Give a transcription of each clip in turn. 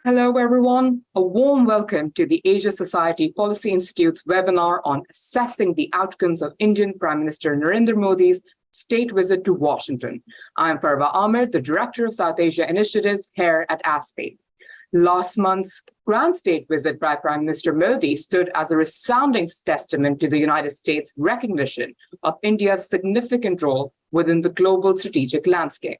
Hello, everyone. A warm welcome to the Asia Society Policy Institute's webinar on assessing the outcomes of Indian Prime Minister Narendra Modi's state visit to Washington. I'm Farwa Aamer, the Director of South Asia Initiatives here at ASPI. Last month's grand state visit by Prime Minister Modi stood as a resounding testament to the United States' recognition of India's significant role within the global strategic landscape.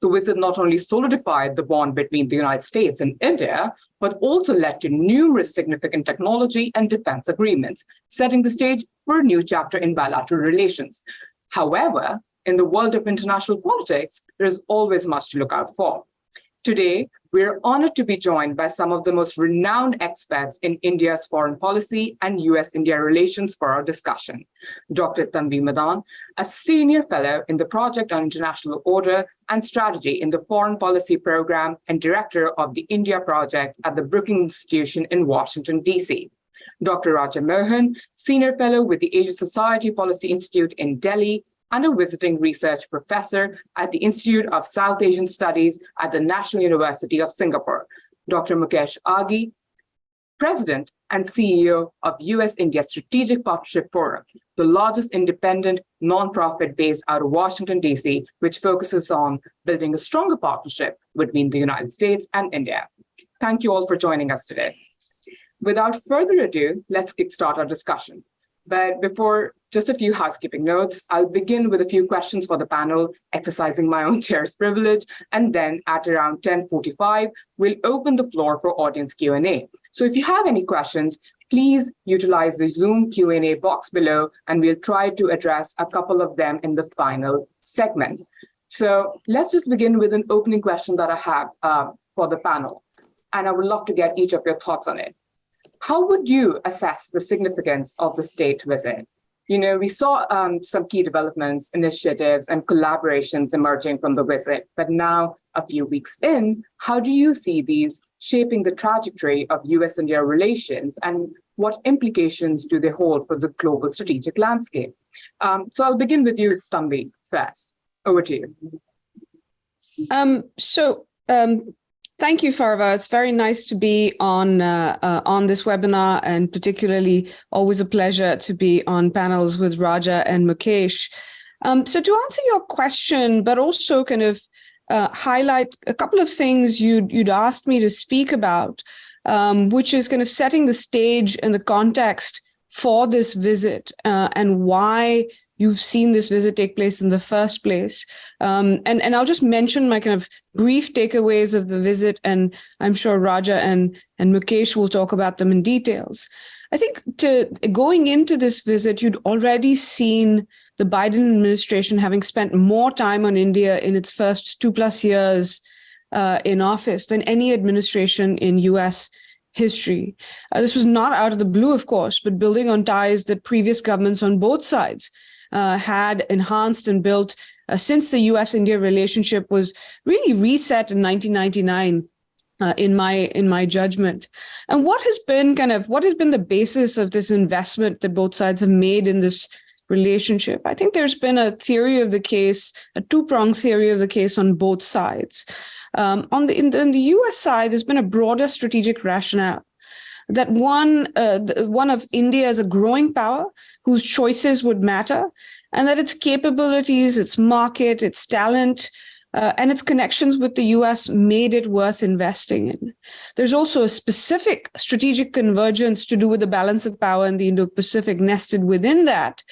The visit not only solidified the bond between the United States and India, but also led to numerous significant technology and defense agreements, setting the stage for a new chapter in bilateral relations. However, in the world of international politics, there is always much to look out for. Today, we're honored to be joined by some of the most renowned experts in India's foreign policy and US-India relations for our discussion. Dr. Tanvi Madan, a senior fellow in the Project on International Order and Strategy in the Foreign Policy Program and director of the India Project at the Brookings Institution in Washington, D.C. Dr. Mohan, senior fellow with the Asia Society Policy Institute in Delhi, and a visiting research professor at the Institute of South Asian Studies at the National University of Singapore. Dr. Mukesh Aghi, President and CEO of US-India Strategic Partnership Forum, the largest independent nonprofit based out of Washington, D.C., which focuses on building a stronger partnership between the United States and India. Thank you all for joining us today. Without further ado, let's kickstart our discussion. But before, just a few housekeeping notes. I'll begin with a few questions for the panel, exercising my own chair's privilege, and then at around 10:45, we'll open the floor for audience Q&A. So if you have any questions, please utilize the Zoom Q&A box below, and we'll try to address a couple of them in the final segment. So let's just begin with an opening question that I have for the panel, and I would love to get each of your thoughts on it. How would you assess the significance of the state visit? You know, we saw some key developments, initiatives, and collaborations emerging from the visit, but now, a few weeks in, how do you see these shaping the trajectory of US-India relations, and what implications do they hold for the global strategic landscape? So I'll begin with you, Tanvi, first. Over to you. Thank you, Farwa. It's very nice to be on this webinar, and particularly always a pleasure to be on panels with Raja and Mukesh. So to answer your question, but also kind of highlight a couple of things you'd asked me to speak about, which is kind of setting the stage and the context for this visit and why you've seen this visit take place in the first place. And I'll just mention my kind of brief takeaways of the visit, and I'm sure Raja and Mukesh will talk about them in details. I think going into this visit, you'd already seen the Biden administration having spent more time on India in its first 2+ years in office than any administration in US history. This was not out of the blue, of course, but building on ties that previous governments on both sides had enhanced and built since the US-India relationship was really reset in 1999, in my judgment. And what has been the basis of this investment that both sides have made in this relationship? I think there's been a theory of the case, a two-pronged theory of the case on both sides. In the US side, there's been a broader strategic rationale that one of India as a growing power whose choices would matter, and that its capabilities, its market, its talent, and its connections with the US made it worth investing in. There's also a specific strategic convergence to do with the balance of power in the Indo-Pacific nested within that,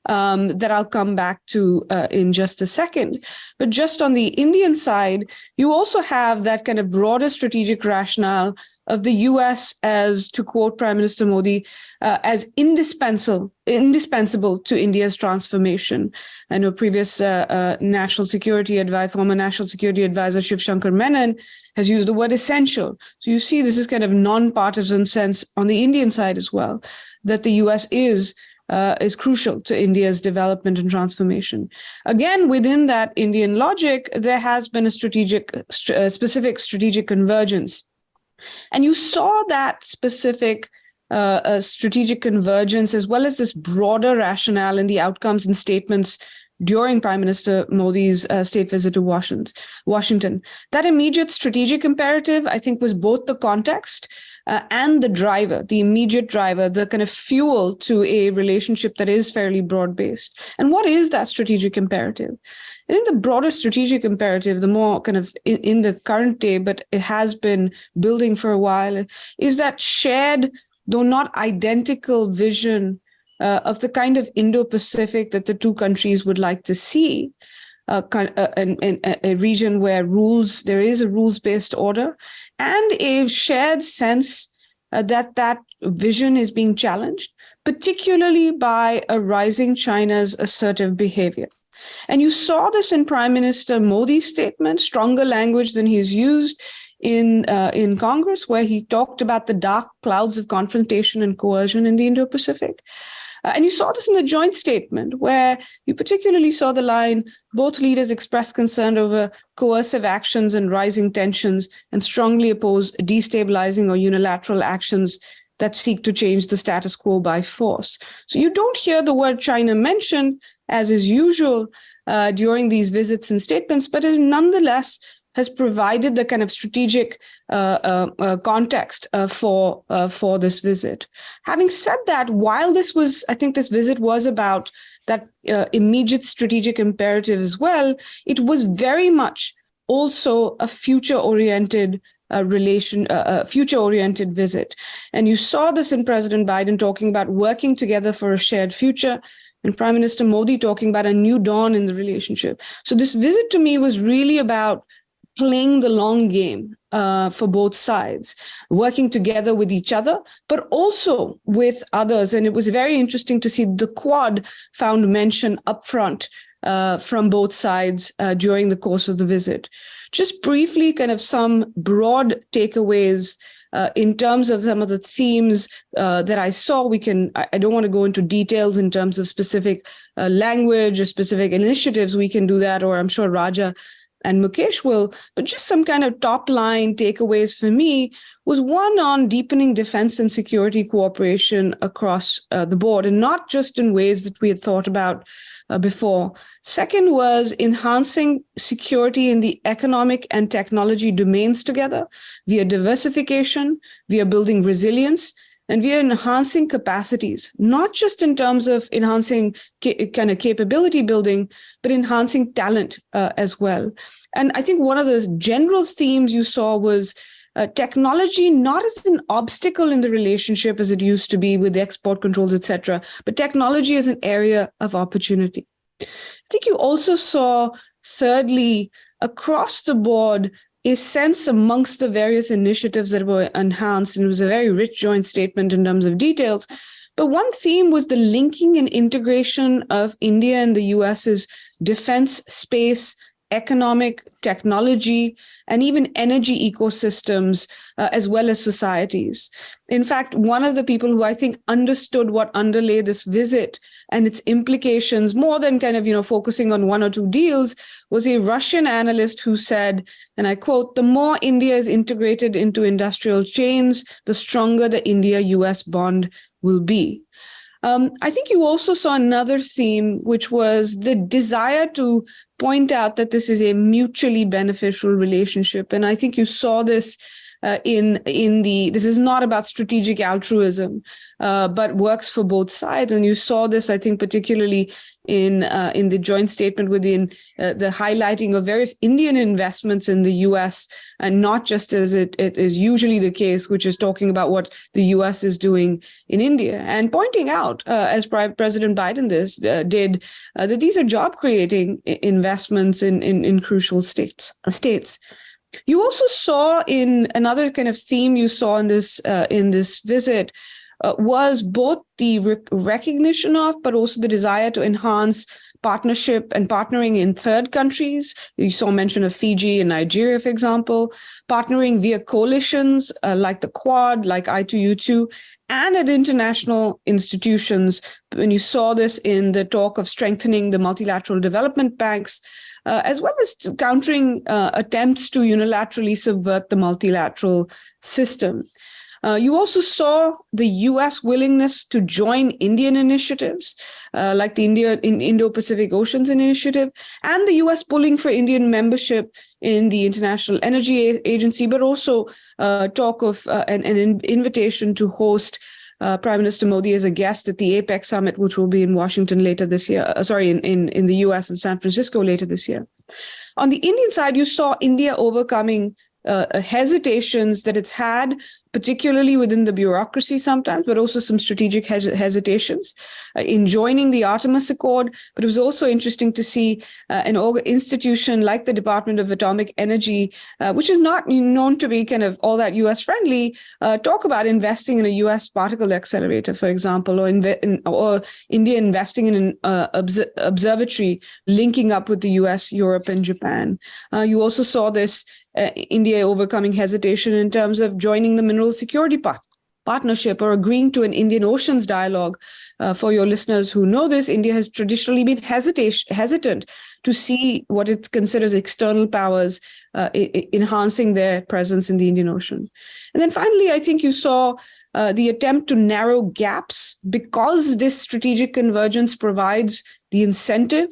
that I'll come back to in just a second. But just on the Indian side, you also have that kind of broader strategic rationale of the US as, to quote Prime Minister Modi, as indispensable to India's transformation. I know previous former National Security Advisor Shiv Shankar Menon has used the word essential. So you see this is kind of non-partisan sense on the Indian side as well, that the US is crucial to India's development and transformation. Again, within that Indian logic, there has been a specific strategic convergence. And you saw that specific strategic convergence, as well as this broader rationale in the outcomes and statements during Prime Minister Modi's state visit to Washington. That immediate strategic imperative, I think, was both the context and the driver, the immediate driver, the kind of fuel to a relationship that is fairly broad-based. And what is that strategic imperative? I think the broader strategic imperative, the more kind of in the current day, but it has been building for a while, is that shared, though not identical, vision of the kind of Indo-Pacific that the two countries would like to see. A region where there is a rules-based order, and a shared sense that vision is being challenged, particularly by a rising China's assertive behavior. And you saw this in Prime Minister Modi's statement, stronger language than he's used in Congress, where he talked about the dark clouds of confrontation and coercion in the Indo-Pacific. And you saw this in the joint statement, where you particularly saw the line, both leaders expressed concern over coercive actions and rising tensions and strongly oppose destabilizing or unilateral actions that seek to change the status quo by force. So you don't hear the word China mentioned, as is usual during these visits and statements, but it nonetheless has provided the kind of strategic context for this visit. Having said that, while this visit was about that immediate strategic imperative as well, it was very much also a future-oriented future-oriented visit. And you saw this in President Biden talking about working together for a shared future, and Prime Minister Modi talking about a new dawn in the relationship. So this visit to me was really about playing the long game for both sides, working together with each other, but also with others. And it was very interesting to see the Quad found mention upfront from both sides during the course of the visit. Just briefly, kind of some broad takeaways in terms of some of the themes that I saw. I don't want to go into details in terms of specific language or specific initiatives. We can do that, or I'm sure Raja and Mukesh will, but just some kind of top line takeaways for me was one on deepening defense and security cooperation across the board, and not just in ways that we had thought about before. Second was enhancing security in the economic and technology domains together via diversification, via building resilience, and we are enhancing capacities, not just in terms of enhancing kind of capability building, but enhancing talent as well. And I think one of the general themes you saw was technology not as an obstacle in the relationship as it used to be with export controls, et cetera, but technology as an area of opportunity. I think you also saw, thirdly, across the board, a sense amongst the various initiatives that were enhanced, and it was a very rich joint statement in terms of details. But one theme was the linking and integration of India and the US's defense, space, economic, technology, and even energy ecosystems, as well as societies. In fact, one of the people who I think understood what underlay this visit and its implications more than kind of, focusing on one or two deals was a Russian analyst who said, and I quote, "The more India is integrated into industrial chains, the stronger the India-US bond will be." I think you also saw another theme, which was the desire to point out that this is a mutually beneficial relationship. And I think you saw this this is not about strategic altruism, but works for both sides. And you saw this, I think, particularly in the joint statement within the highlighting of various Indian investments in the US, and not just as it is usually the case, which is talking about what the US is doing in India, and pointing out, as President Biden did, that these are job-creating investments in crucial states. You also saw in another kind of theme you saw in this visit was both the recognition of, but also the desire to enhance partnership and partnering in third countries. You saw mention of Fiji and Nigeria, for example, partnering via coalitions like the Quad, like I2U2, and at international institutions. When you saw this in the talk of strengthening the multilateral development banks, as well as countering attempts to unilaterally subvert the multilateral system. You also saw the US willingness to join Indian initiatives, like the Indo-Pacific Oceans Initiative, and the US pulling for Indian membership in the International Energy Agency, but also talk of an invitation to host Prime Minister Modi as a guest at the APEC summit, which will be in Washington later this year, in the US and San Francisco later this year. On the Indian side, you saw India overcoming hesitations that it's had, particularly within the bureaucracy sometimes, but also some strategic hesitations in joining the Artemis Accord. But it was also interesting to see an institution like the Department of Atomic Energy, which is not known to be kind of all that US friendly, talk about investing in a US particle accelerator, for example, or India investing in an observatory linking up with the US, Europe, and Japan. You also saw this India overcoming hesitation in terms of joining the Mineral Security Partnership or agreeing to an Indian Oceans Dialogue. For your listeners who know this, India has traditionally been hesitant to see what it considers external powers enhancing their presence in the Indian Ocean. And then finally, I think you saw the attempt to narrow gaps because this strategic convergence provides the incentive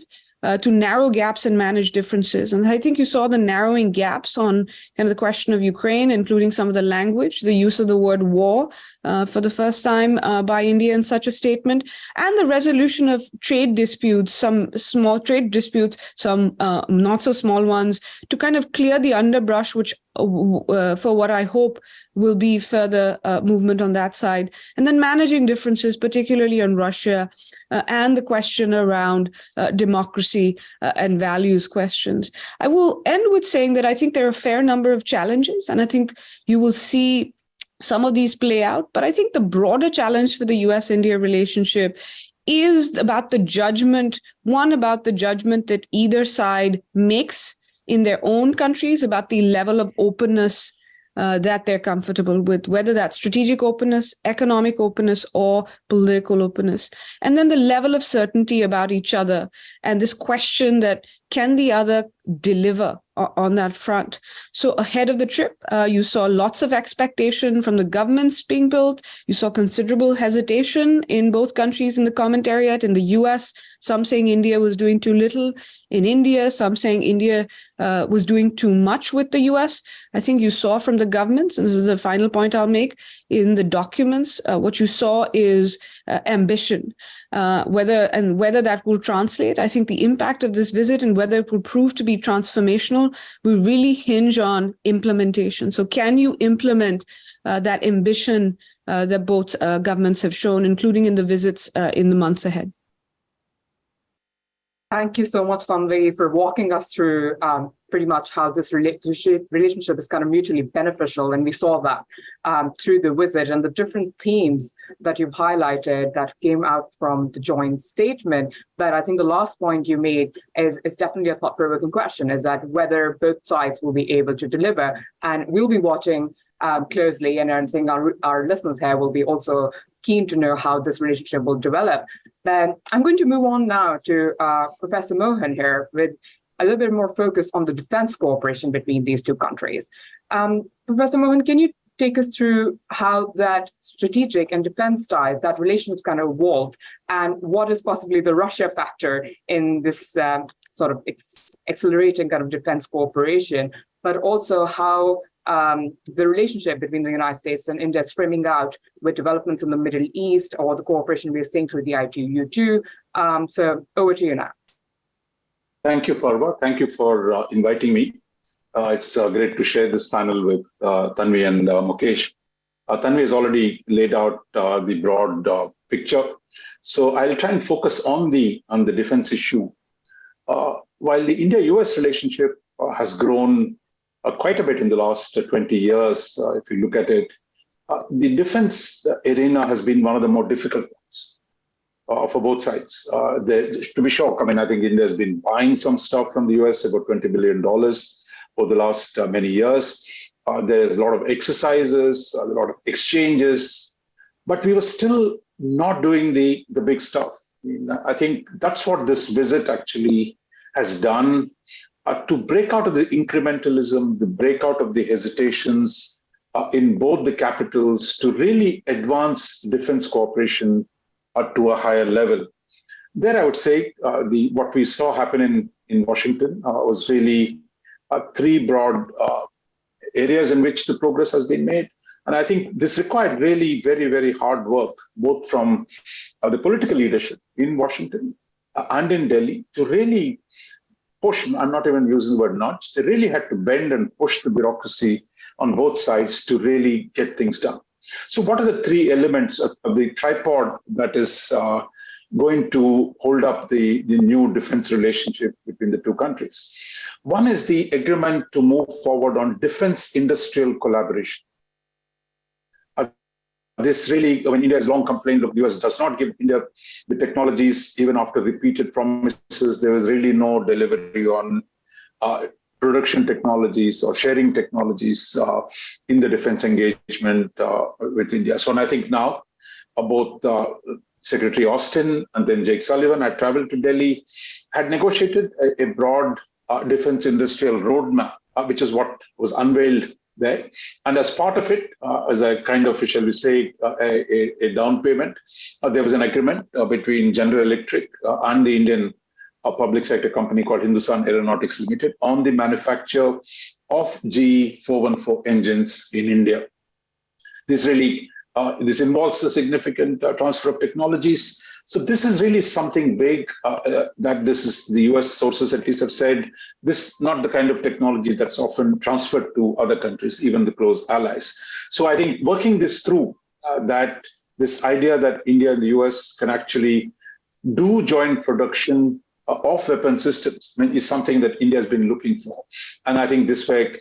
to narrow gaps and manage differences. And I think you saw the narrowing gaps on kind of the question of Ukraine, including some of the language, the use of the word war for the first time by India in such a statement, and the resolution of trade disputes, some small trade disputes, some not so small ones, to kind of clear the underbrush, which for what I hope will be further movement on that side. And then managing differences, particularly on Russia, and the question around democracy and values questions. I will end with saying that I think there are a fair number of challenges, and I think you will see some of these play out. But I think the broader challenge for the US-India relationship is about the judgment, about the judgment that either side makes in their own countries about the level of openness that they're comfortable with, whether that's strategic openness, economic openness, or political openness. And then the level of certainty about each other and this question that can the other deliver on that front. So ahead of the trip, you saw lots of expectation from the governments being built. You saw considerable hesitation in both countries in the commentariat. In the US, some saying India was doing too little. In India, some saying India was doing too much with the US. I think you saw from the governments, and this is the final point I'll make, in the documents, what you saw is ambition. Whether that will translate, I think the impact of this visit and whether it will prove to be transformational will really hinge on implementation. So can you implement that ambition that both governments have shown, including in the visits in the months ahead? Thank you so much, Tanvi, for walking us through pretty much how this relationship is kind of mutually beneficial. And we saw that through the visit and the different themes that you've highlighted that came out from the joint statement. But I think the last point you made is definitely a thought-provoking question, is that whether both sides will be able to deliver. And we'll be watching closely, and I think our listeners here will be also keen to know how this relationship will develop. Then I'm going to move on now to Professor Mohan here with a little bit more focus on the defense cooperation between these two countries. Professor Mohan, can you take us through how that strategic and defense ties, that relationship's kind of evolved, and what is possibly the Russia factor in this sort of accelerating kind of defense cooperation, but also how the relationship between the United States and India is framing out with developments in the Middle East or the cooperation we're seeing through the ITU. So over to you now. Thank you, Farwa. Thank you for inviting me. It's great to share this panel with Tanvi and Mukesh. Tanvi has already laid out the broad picture. So I'll try and focus on the defense issue. While the India-US relationship has grown quite a bit in the last 20 years, if you look at it, the defense arena has been one of the more difficult ones for both sides. To be sure, I think India has been buying some stuff from the US, about $20 billion over the last many years. There's a lot of exercises, a lot of exchanges, but we were still not doing the big stuff. I think that's what this visit actually has done. To break out of the incrementalism, to break out of the hesitations, in both the capitals to really advance defense cooperation to a higher level. There, I would say what we saw happen in Washington was really three broad areas in which the progress has been made. And I think this required really very, very hard work, both from the political leadership in Washington and in Delhi to really push, I'm not even using the word nudge, they really had to bend and push the bureaucracy on both sides to really get things done. So what are the three elements of the tripod that is going to hold up the new defense relationship between the two countries? One is the agreement to move forward on defense industrial collaboration. This really, India has long complained of the US does not give India the technologies, even after repeated promises. There was really no delivery on production technologies or sharing technologies in the defense engagement with India. So, and I think now both Secretary Austin and then Jake Sullivan had traveled to Delhi, had negotiated a broad defense industrial roadmap, which is what was unveiled there. And as part of it, as a kind of, shall we say, a down payment, there was an agreement between General Electric and the Indian public sector company called Hindustan Aeronautics Limited on the manufacture of GE414 engines in India. This really, this involves a significant transfer of technologies. So this is really something big that this is, the US sources at least have said, this is not the kind of technology that's often transferred to other countries, even the close allies. So I think working this through, that this idea that India and the US can actually do joint production of weapon systems is something that India has been looking for. And I think this way,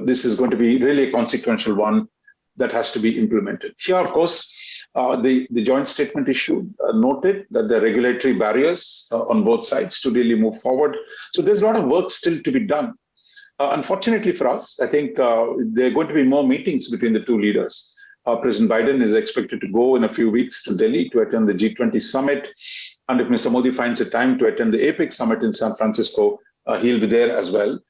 this is going to be really a consequential one that has to be implemented. Here, of course, the joint statement issued noted that there are regulatory barriers on both sides to really move forward. So there's a lot of work still to be done. Unfortunately for us, I think there are going to be more meetings between the two leaders. President Biden is expected to go in a few weeks to Delhi to attend the G20 summit. And if Mr. Modi finds a time to attend the APEC summit in San Francisco, he'll be there as well.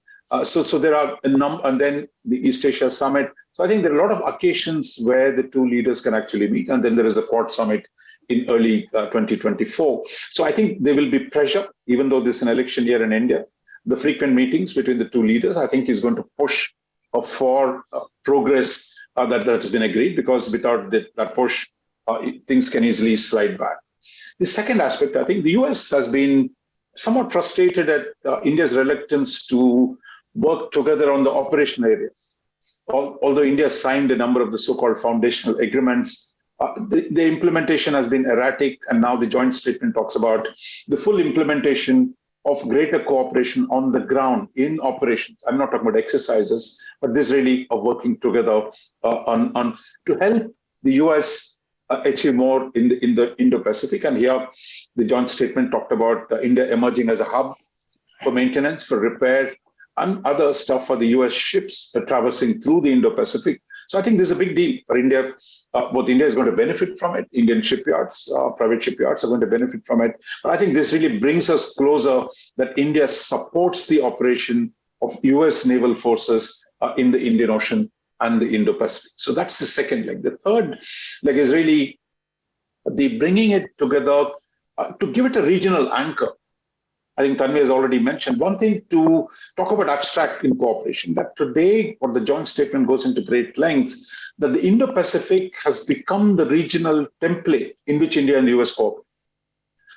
So there are a number, and then the East Asia summit. So I think there are a lot of occasions where the two leaders can actually meet. And then there is a Quad summit in early 2024. So I think there will be pressure, even though this is an election year in India. The frequent meetings between the two leaders, I think, is going to push for progress that has been agreed, because without that push, things can easily slide back. The second aspect, I think the US has been somewhat frustrated at India's reluctance to work together on the operational areas. Although India signed a number of the so-called foundational agreements, the implementation has been erratic, and now the joint statement talks about the full implementation of greater cooperation on the ground in operations. I'm not talking about exercises, but this really of working together to help the US achieve more in the Indo-Pacific. And here, the joint statement talked about India emerging as a hub for maintenance, for repair, and other stuff for the US ships traversing through the Indo-Pacific. So I think this is a big deal for India. Both India is going to benefit from it. Indian shipyards, private shipyards are going to benefit from it. But I think this really brings us closer that India supports the operation of US naval forces in the Indian Ocean and the Indo-Pacific. So that's the second leg. The third leg is really the bringing it together to give it a regional anchor. I think Tanvi has already mentioned one thing to talk about abstract in cooperation, that today, what the joint statement goes into great length, that the Indo-Pacific has become the regional template in which India and the US cooperate.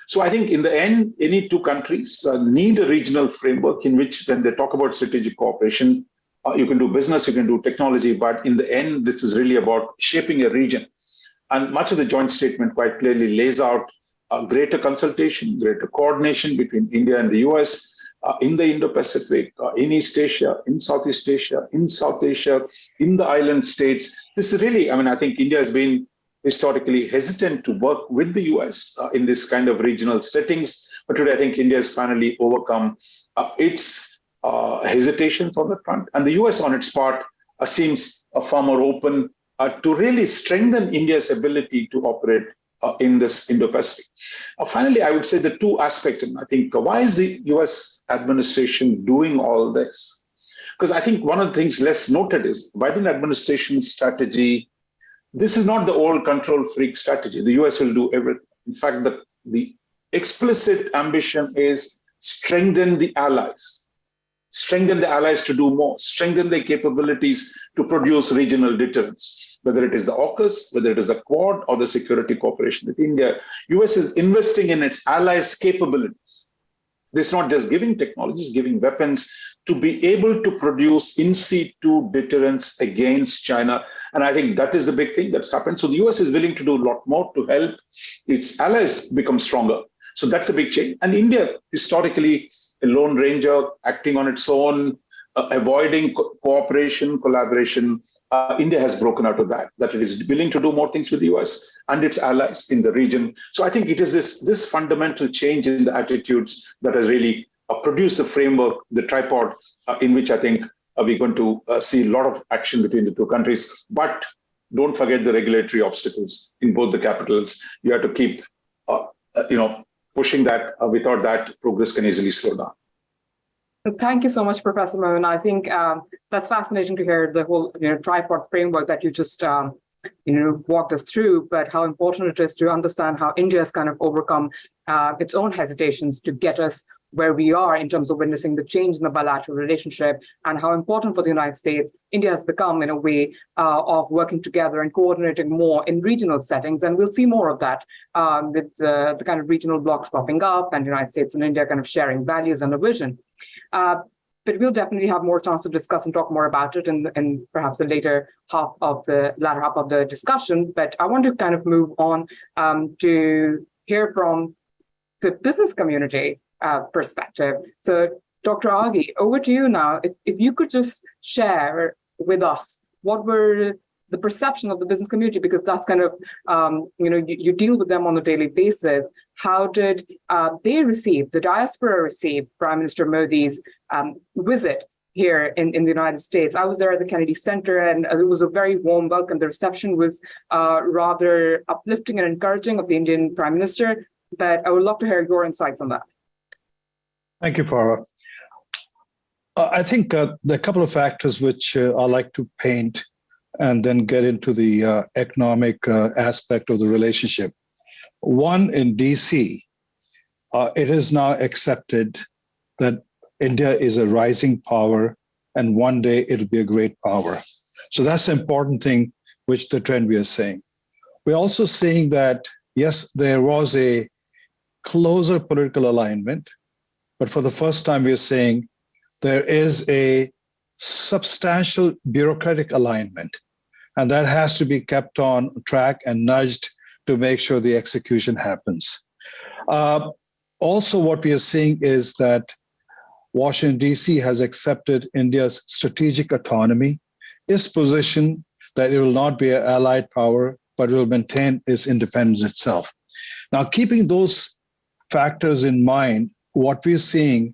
So I think in the end, any two countries need a regional framework in which, when they talk about strategic cooperation, you can do business, you can do technology, but in the end, this is really about shaping a region. And much of the joint statement quite clearly lays out greater consultation, greater coordination between India and the US in the Indo-Pacific, in East Asia, in Southeast Asia, in South Asia, in the island states. This is really, I think India has been historically hesitant to work with the US in this kind of regional settings. But today, I think India has finally overcome its hesitations on the front. And the US, on its part, seems far more open to really strengthen India's ability to operate in this Indo-Pacific. Finally, I would say the two aspects, and I think, why is the US administration doing all this? Because I think one of the things less noted is Biden administration strategy. This is not the old control freak strategy. The US will do everything. In fact, the explicit ambition is strengthen the allies to do more, strengthen their capabilities to produce regional deterrence, whether it is the AUKUS, whether it is the Quad or the security cooperation with India. US is investing in its allies' capabilities. It's not just giving technologies, giving weapons to be able to produce in situ deterrence against China. And I think that is the big thing that's happened. So the US is willing to do a lot more to help its allies become stronger. So that's a big change. And India, historically, a lone ranger acting on its own, avoiding cooperation, collaboration. India has broken out of that it is willing to do more things with the US and its allies in the region. So I think it is this fundamental change in the attitudes that has really produced the framework, the tripod, in which I think we're going to see a lot of action between the two countries. But don't forget the regulatory obstacles in both the capitals. You have to keep, pushing that. Without that, progress can easily slow down. Thank you so much, Professor Mohan. I think that's fascinating to hear the whole tripod framework that you just walked us through, but how important it is to understand how India has kind of overcome its own hesitations to get us where we are in terms of witnessing the change in the bilateral relationship, and how important for the United States India has become in a way of working together and coordinating more in regional settings. And we'll see more of that with the kind of regional blocs popping up and the United States and India kind of sharing values and a vision. But we'll definitely have more chance to discuss and talk more about it in perhaps the latter half of the discussion. But I want to kind of move on to hear from the business community perspective. So, Dr. Aghi, over to you now. If you could just share with us what were the perception of the business community, because that's kind of, you deal with them on a daily basis. How did the diaspora receive Prime Minister Modi's visit here in the United States? I was there at the Kennedy Center, and it was a very warm welcome. The reception was rather uplifting and encouraging of the Indian Prime Minister, but I would love to hear your insights on that. Thank you, Farwa. I think there are a couple of factors which I like to paint and then get into the economic aspect of the relationship. One, in DC, it is now accepted that India is a rising power and one day it'll be a great power. So that's the important thing, which the trend we are seeing. We're also seeing that, yes, there was a closer political alignment, but for the first time, we are saying there is a substantial bureaucratic alignment, and that has to be kept on track and nudged to make sure the execution happens. Also, what we are seeing is that Washington, D.C. has accepted India's strategic autonomy, its position that it will not be an allied power, but will maintain its independence itself. Now, keeping those factors in mind, what we're seeing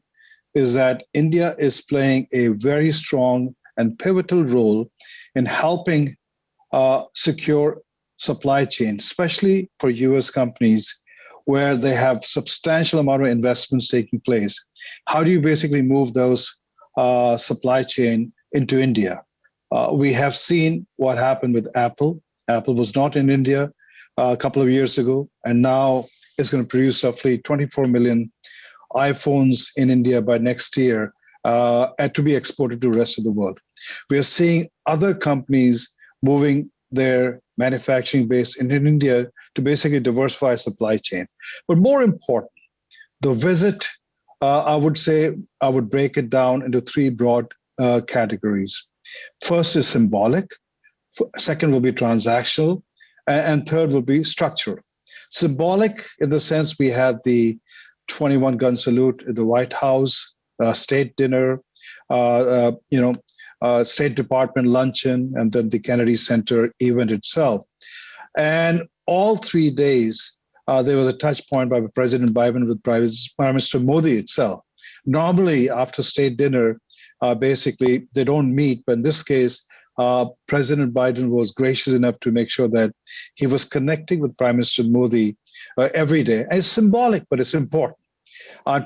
is that India is playing a very strong and pivotal role in helping secure supply chain, especially for US companies where they have substantial amount of investments taking place. How do you basically move those supply chain into India? We have seen what happened with Apple. Apple was not in India a couple of years ago, and now it's going to produce roughly 24 million iPhones in India by next year and to be exported to the rest of the world. We are seeing other companies moving their manufacturing base in India to basically diversify supply chain. But more important, the visit, I would say, I would break it down into three broad categories. First is symbolic, second will be transactional, and third will be structural. Symbolic in the sense we had the 21 gun salute at the White House, state dinner, State Department luncheon, and then the Kennedy Center event itself. And all 3 days, there was a touch point by President Biden with Prime Minister Modi itself. Normally, after state dinner, basically, they don't meet, but in this case, President Biden was gracious enough to make sure that he was connecting with Prime Minister Modi every day. And it's symbolic, but it's important.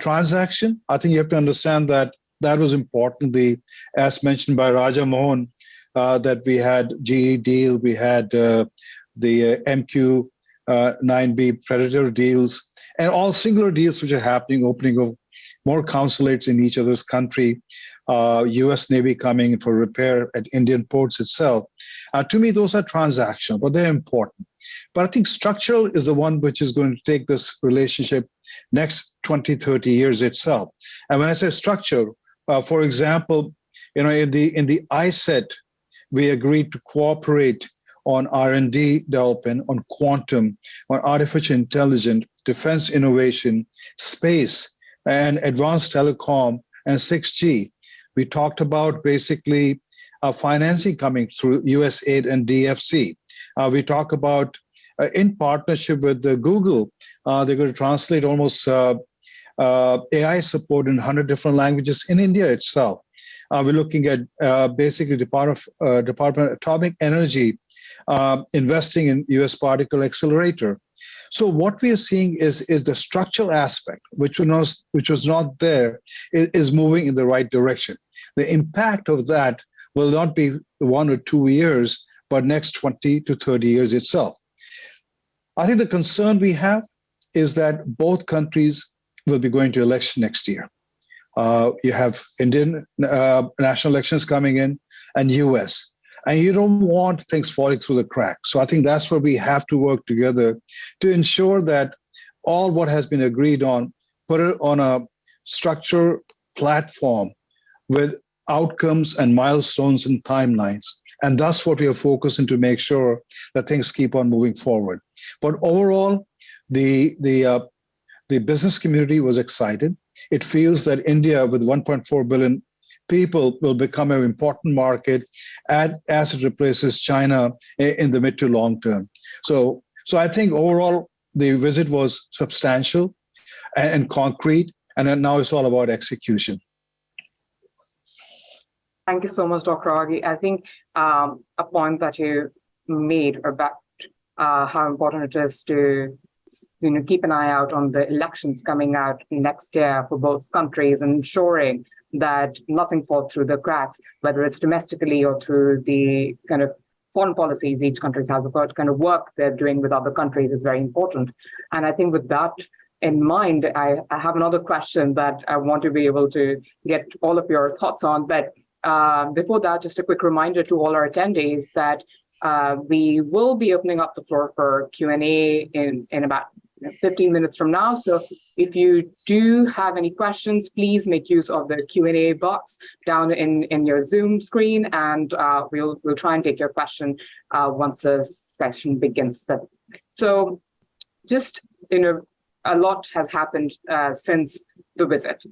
Transaction, I think you have to understand that that was important. As mentioned by Raja Mohan, that we had GE deal, we had the MQ-9B Predator deals, and all singular deals which are happening, opening of more consulates in each other's country, US Navy coming for repair at Indian ports itself. To me, those are transactional, but they're important. But I think structural is the one which is going to take this relationship next 20, 30 years itself. And when I say structure, for example, in the ISET, we agreed to cooperate on R&D development, on quantum, on artificial intelligence, defense innovation, space, and advanced telecom, and 6G. We talked about basically financing coming through USAID and DFC. We talk about in partnership with Google, they're going to translate almost AI support in 100 different languages in India itself. We're looking at basically Department of Atomic Energy investing in US particle accelerator. So what we are seeing is the structural aspect, which was not there, is moving in the right direction. The impact of that will not be 1 or 2 years, but next 20 to 30 years itself. I think the concern we have is that both countries will be going to election next year. You have Indian national elections coming in and US, and you don't want things falling through the cracks. So I think that's where we have to work together to ensure that all what has been agreed on, put it on a structure platform with outcomes and milestones and timelines. And that's what we are focusing to make sure that things keep on moving forward. But overall, the business community was excited. It feels that India, with 1.4 billion people, will become an important market as it replaces China in the mid to long term. So I think overall, the visit was substantial and concrete, and now it's all about execution. Thank you so much, Dr. Aghi. I think a point that you made about how important it is to keep an eye out on the elections coming out next year for both countries and ensuring that nothing falls through the cracks, whether it's domestically or through the kind of foreign policies each country has about kind of work they're doing with other countries is very important. And I think with that in mind, I have another question that I want to be able to get all of your thoughts on. But before that, just a quick reminder to all our attendees that we will be opening up the floor for Q&A in about 15 minutes from now. So if you do have any questions, please make use of the Q&A box down in your Zoom screen, and we'll try and take your question once the session begins. So just, a lot has happened since the visit.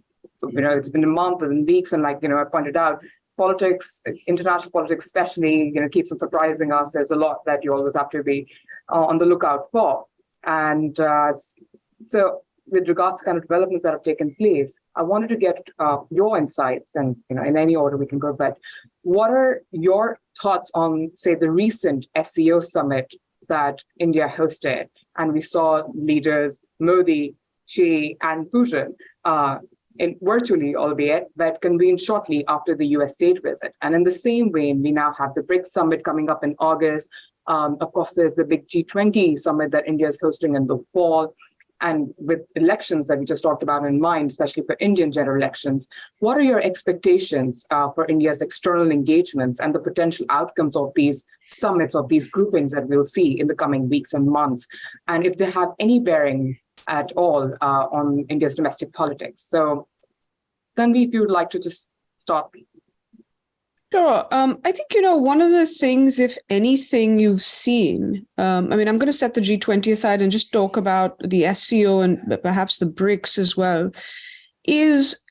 It's been a month and weeks, and I pointed out, politics, international politics especially, keeps on surprising us. There's a lot that you always have to be on the lookout for. And so with regards to kind of developments that have taken place, I wanted to get your insights, and in any order we can go, but what are your thoughts on, say, the recent SCO summit that India hosted? And we saw leaders Modi, Xi, and Putin virtually, albeit, but convened shortly after the US state visit. And in the same vein, we now have the BRICS summit coming up in August. Of course, there's the big G20 summit that India is hosting in the fall. And with elections that we just talked about in mind, especially for Indian general elections, what are your expectations for India's external engagements and the potential outcomes of these summits, of these groupings that we'll see in the coming weeks and months, and if they have any bearing at all on India's domestic politics? So, Tanvi, if you would like to just start. Sure. I think, one of the things, if anything, you've seen, I'm going to set the G20 aside and just talk about the SCO and perhaps the BRICS as well, is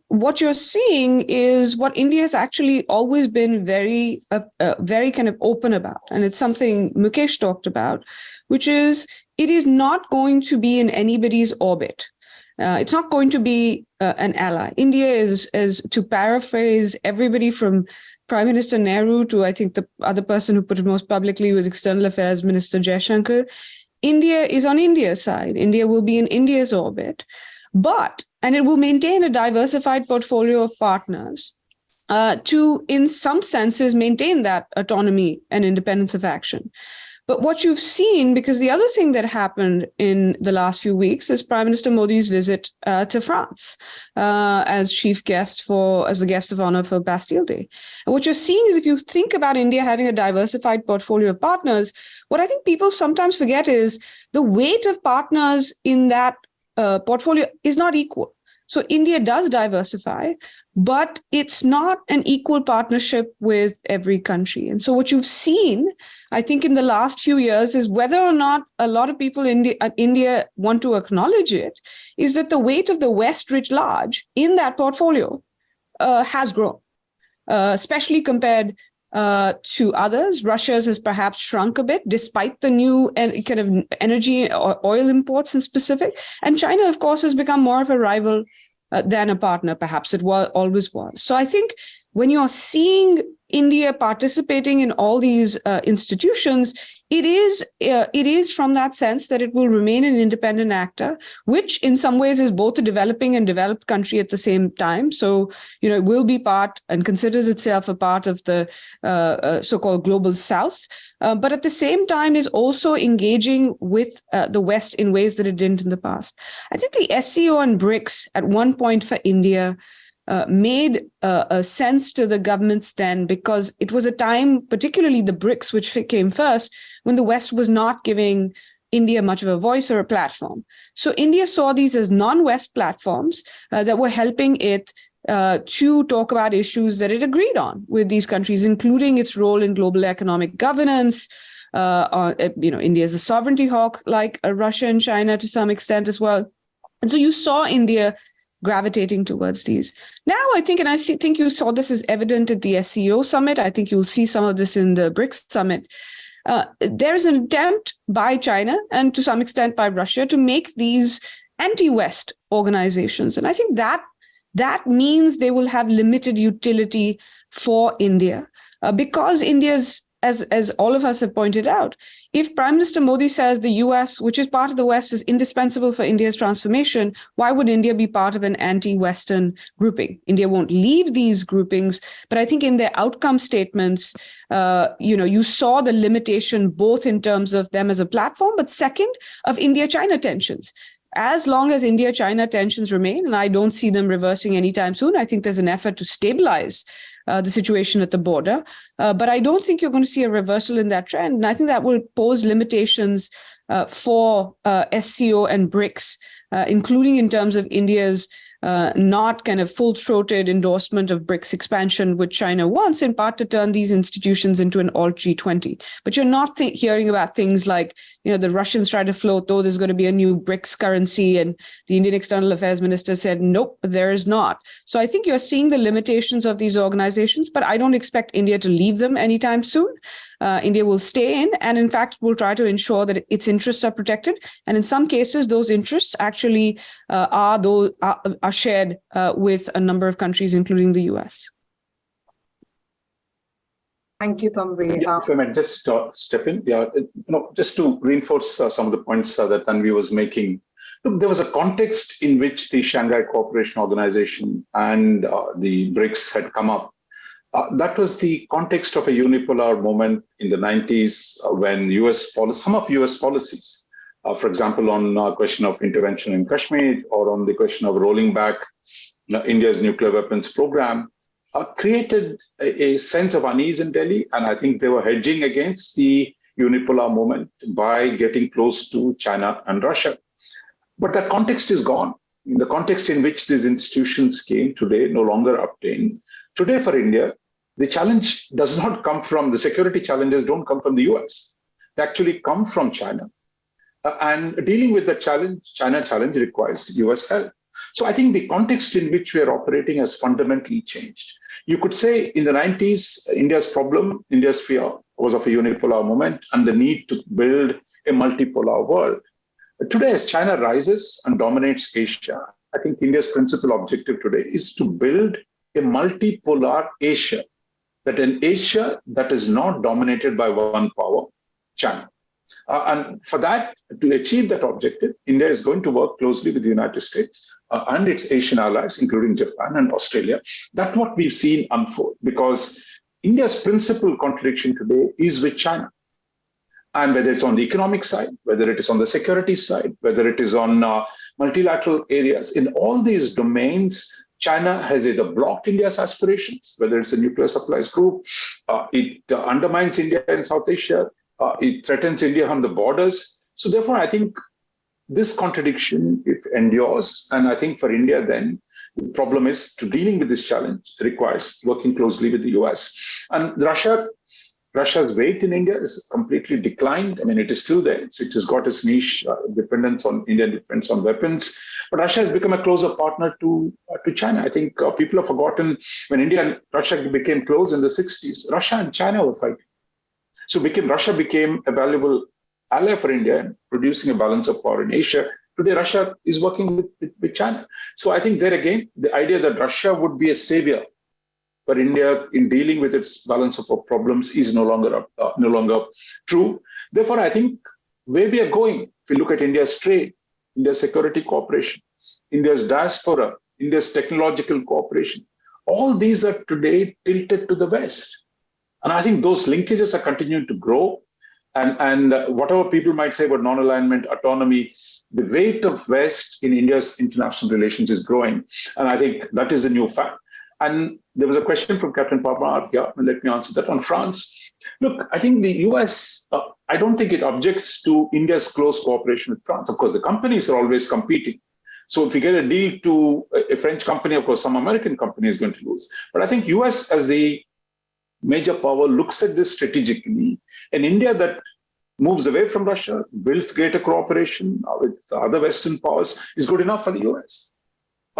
what you're seeing is what India has actually always been very kind of open about. And it's something Mukesh talked about, which is it is not going to be in anybody's orbit. It's not going to be an ally. India is, to paraphrase everybody from Prime Minister Nehru to, I think, the other person who put it most publicly was External Affairs Minister Jaishankar. India is on India's side. India will be in India's orbit. And it will maintain a diversified portfolio of partners to, in some senses, maintain that autonomy and independence of action. But what you've seen, because the other thing that happened in the last few weeks is Prime Minister Modi's visit to France as chief guest as a guest of honor for Bastille Day. And what you're seeing is, if you think about India having a diversified portfolio of partners, what I think people sometimes forget is the weight of partners in that portfolio is not equal. So India does diversify, but it's not an equal partnership with every country. And so what you've seen, I think, in the last few years is, whether or not a lot of people in India want to acknowledge it, is that the weight of the West writ large in that portfolio has grown, especially compared to others. Russia's has perhaps shrunk a bit, despite the new kind of energy or oil imports in specific. And China, of course, has become more of a rival than a partner. Perhaps it always was. So I think when you're seeing India participating in all these institutions, it is from that sense that it will remain an independent actor, which in some ways is both a developing and developed country at the same time. So, it will be part and considers itself a part of the so-called global South, but at the same time is also engaging with the West in ways that it didn't in the past. I think the SCO and BRICS at one point for India made a sense to the governments then, because it was a time, particularly the BRICS, which came first, when the West was not giving India much of a voice or a platform. So India saw these as non-West platforms that were helping it to talk about issues that it agreed on with these countries, including its role in global economic governance. India is a sovereignty hawk, like Russia and China to some extent as well. And so you saw India gravitating towards these. Now, I think, and I think you saw this is evident at the SCO summit. I think you'll see some of this in the BRICS summit. There is an attempt by China and to some extent by Russia to make these anti-West organizations. And I think that means they will have limited utility for India because India's, as all of us have pointed out, if Prime Minister Modi says the US, which is part of the West, is indispensable for India's transformation, why would India be part of an anti-Western grouping? India won't leave these groupings, but I think in their outcome statements, you saw the limitation both in terms of them as a platform, but second, of India-China tensions. As long as India-China tensions remain, and I don't see them reversing anytime soon, I think there's an effort to stabilize the situation at the border. But I don't think you're going to see a reversal in that trend. And I think that will pose limitations for SCO and BRICS, including in terms of India's not kind of full-throated endorsement of BRICS expansion, which China wants, in part to turn these institutions into an alt G20. But you're not hearing about things like, the Russians try to float, though there's going to be a new BRICS currency, and the Indian External Affairs Minister said, nope, there is not. So I think you're seeing the limitations of these organizations, but I don't expect India to leave them anytime soon. India will stay in, and in fact, will try to ensure that its interests are protected. And in some cases, those interests actually are shared with a number of countries, including the US. Thank you, Tanvi. Yeah, if I might just step in, just to reinforce some of the points that Tanvi was making. Look, there was a context in which the Shanghai Cooperation Organization and the BRICS had come up. That was the context of a unipolar moment in the 90s when some of US policies, for example, on the question of intervention in Kashmir or on the question of rolling back India's nuclear weapons program, created a sense of unease in Delhi. And I think they were hedging against the unipolar moment by getting close to China and Russia. But that context is gone. The context in which these institutions came today no longer obtain. Today for India, the challenge does not come from, the security challenges don't come from the US. They actually come from China. And dealing with the China challenge requires US help. So I think the context in which we are operating has fundamentally changed. You could say in the 90s, India's fear was of a unipolar moment and the need to build a multipolar world. Today, as China rises and dominates Asia, I think India's principal objective today is to build a multipolar Asia, that an Asia that is not dominated by one power, China. And for that, to achieve that objective, India is going to work closely with the United States and its Asian allies, including Japan and Australia. That's what we've seen unfold, because India's principal contradiction today is with China. And whether it's on the economic side, whether it is on the security side, whether it is on multilateral areas, in all these domains, China has either blocked India's aspirations, whether it's a nuclear supplies group, it undermines India in South Asia, it threatens India on the borders. So therefore, I think this contradiction, it endures. And I think for India then, the problem is to dealing with this challenge requires working closely with the US. And Russia's weight in India is completely declined. I mean, it is still there. It has got its niche dependence on India, depends on weapons. But Russia has become a closer partner to China. I think people have forgotten when India and Russia became close in the 60s, Russia and China were fighting. So Russia became a valuable ally for India in producing a balance of power in Asia. Today, Russia is working with China. So I think there again, the idea that Russia would be a savior for India in dealing with its balance of problems is no longer true. Therefore, I think where we are going, if you look at India's trade, India's security cooperation, India's diaspora, India's technological cooperation, all these are today tilted to the West. And I think those linkages are continuing to grow. And whatever people might say about non-alignment, autonomy, the weight of West in India's international relations is growing. And I think that is the new fact. And there was a question from Captain Parmar here, and let me answer that on France. Look, I think the US, I don't think it objects to India's close cooperation with France. Of course, the companies are always competing. So if you get a deal to a French company, of course, some American company is going to lose. But I think US as the major power looks at this strategically. And India that moves away from Russia, builds greater cooperation with other Western powers is good enough for the US.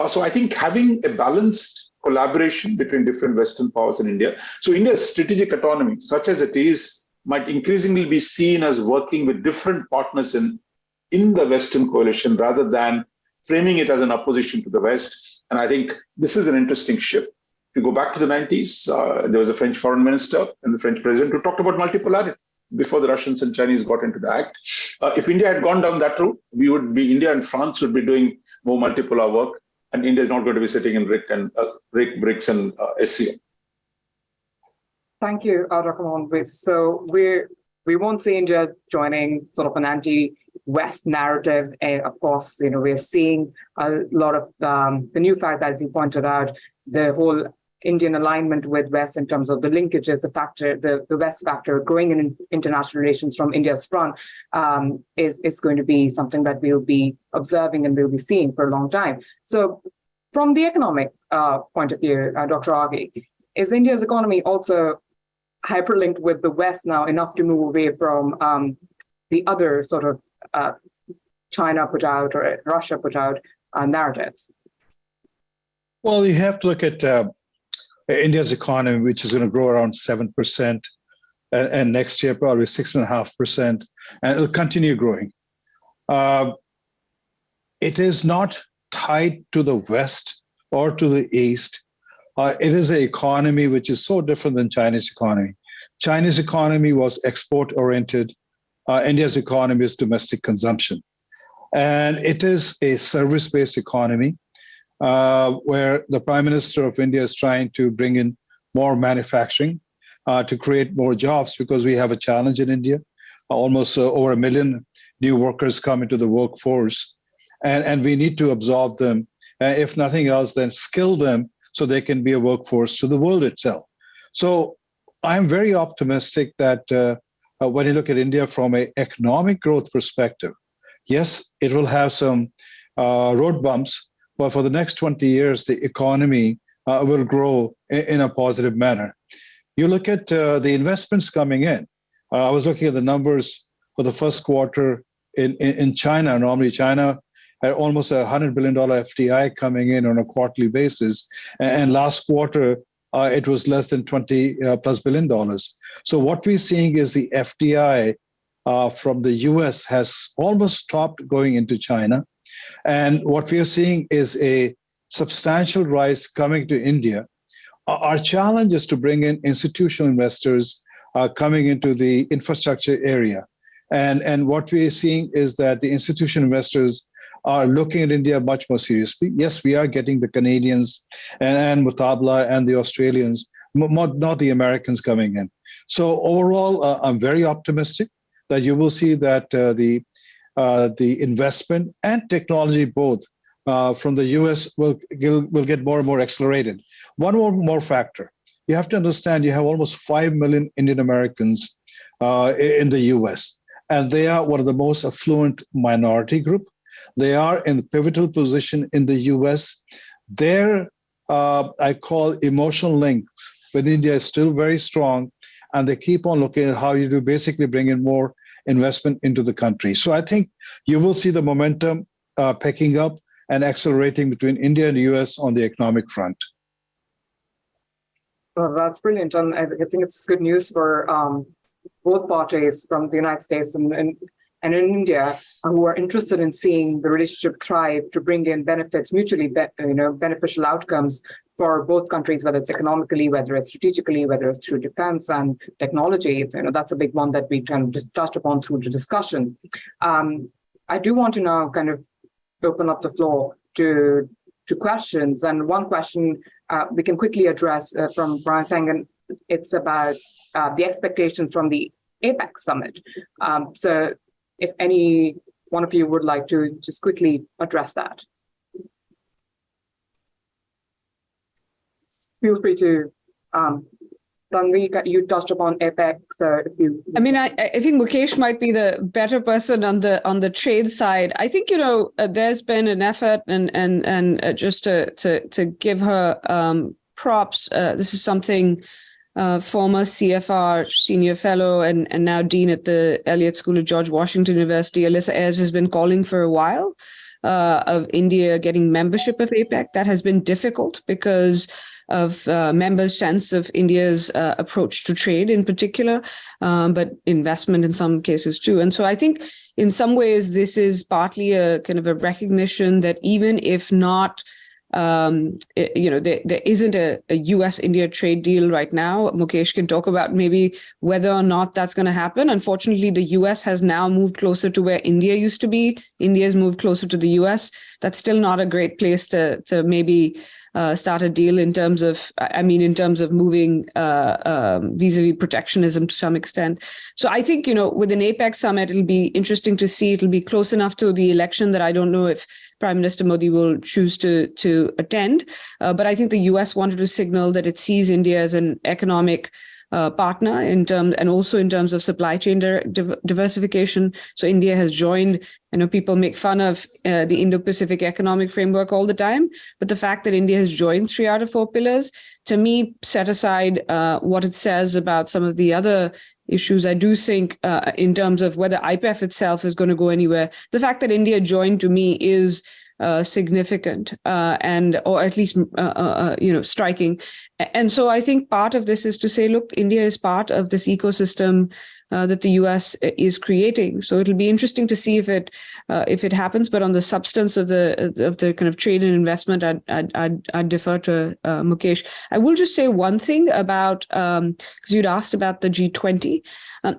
So I think having a balanced collaboration between different Western powers in India. So India's strategic autonomy, such as it is, might increasingly be seen as working with different partners in the Western coalition rather than framing it as an opposition to the West. And I think this is an interesting shift. If you go back to the 90s, there was a French foreign minister and the French president who talked about multipolarity before the Russians and Chinese got into the act. If India had gone down that route, India and France would be doing more multipolar work. And India is not going to be sitting in BRICS and SCO. Thank you, Dr. Mohan. So we won't see India joining sort of an anti-West narrative. Of course, we're seeing a lot of the new fact that, as you pointed out, the whole Indian alignment with West in terms of the linkages, the West factor growing in international relations from India's front is going to be something that we'll be observing and we'll be seeing for a long time. So from the economic point of view, Dr. Aghi, is India's economy also hyperlinked with the West now enough to move away from the other sort of China put out or Russia put out narratives? Well, you have to look at India's economy, which is going to grow around 7%, and next year probably 6.5%, and it'll continue growing. It is not tied to the West or to the East. It is an economy which is so different than China's economy. China's economy was export-oriented. India's economy is domestic consumption. And it is a service-based economy. Where the Prime Minister of India is trying to bring in more manufacturing to create more jobs, because we have a challenge in India. Almost over 1 million new workers come into the workforce, and we need to absorb them. If nothing else, then skill them so they can be a workforce to the world itself. So I'm very optimistic that when you look at India from an economic growth perspective, yes, it will have some road bumps, but for the next 20 years, the economy will grow in a positive manner. You look at the investments coming in. I was looking at the numbers for the first quarter in China. Normally, China had almost $100 billion FDI coming in on a quarterly basis. And last quarter, it was less than $20+ billion. So what we're seeing is the FDI from the US has almost stopped going into China. And what we are seeing is a substantial rise coming to India. Our challenge is to bring in institutional investors coming into the infrastructure area. And what we're seeing is that the institutional investors are looking at India much more seriously. Yes, we are getting the Canadians and Mutabla and the Australians, not the Americans coming in. So overall, I'm very optimistic that you will see that the investment and technology both from the US will get more and more accelerated. One more factor. You have to understand you have almost 5 million Indian Americans in the US, and they are one of the most affluent minority group. They are in the pivotal position in the US. Their, I call emotional link with India is still very strong, and they keep on looking at how you do basically bring in more investment into the country. So I think you will see the momentum picking up and accelerating between India and the US on the economic front. Well, that's brilliant. And I think it's good news for both parties from the United States and in India who are interested in seeing the relationship thrive to bring in benefits, mutually beneficial outcomes for both countries, whether it's economically, whether it's strategically, whether it's through defense and technology. That's a big one that we can just touch upon through the discussion. I do want to now kind of open up the floor to questions. And one question we can quickly address from Brian Feng, and it's about the expectations from the APEC summit. So if any one of you would like to just quickly address that. Feel free to, Tanvi, you touched upon APEC, so if you... I mean, I think Mukesh might be the better person on the trade side. I think, there's been an effort and just to give her props, this is something former CFR senior fellow and now dean at the Elliott School of George Washington University, Alyssa Ayres, has been calling for a while of India getting membership of APEC. That has been difficult because of members' sense of India's approach to trade in particular, but investment in some cases too. And so I think in some ways this is partly a kind of a recognition that even if not there isn't a US-India trade deal right now. Mukesh can talk about maybe whether or not that's going to happen. Unfortunately, the US has now moved closer to where India used to be. India's moved closer to the US. That's still not a great place to maybe start a deal in terms of moving vis-a-vis protectionism to some extent. So I think, with an APEC summit, it'll be interesting to see. It'll be close enough to the election that I don't know if Prime Minister Modi will choose to attend. But I think the US wanted to signal that it sees India as an economic partner and also in terms of supply chain diversification. So India has joined. I know people make fun of the Indo-Pacific Economic Framework all the time, but the fact that India has joined 3 out of 4 pillars, to me, set aside what it says about some of the other issues, I do think in terms of whether IPEF itself is going to go anywhere, the fact that India joined to me is significant or at least striking. And so I think part of this is to say, look, India is part of this ecosystem that the US is creating. So it'll be interesting to see if it happens. But on the substance of the kind of trade and investment, I'd defer to Mukesh. I will just say one thing about because you'd asked about the G20.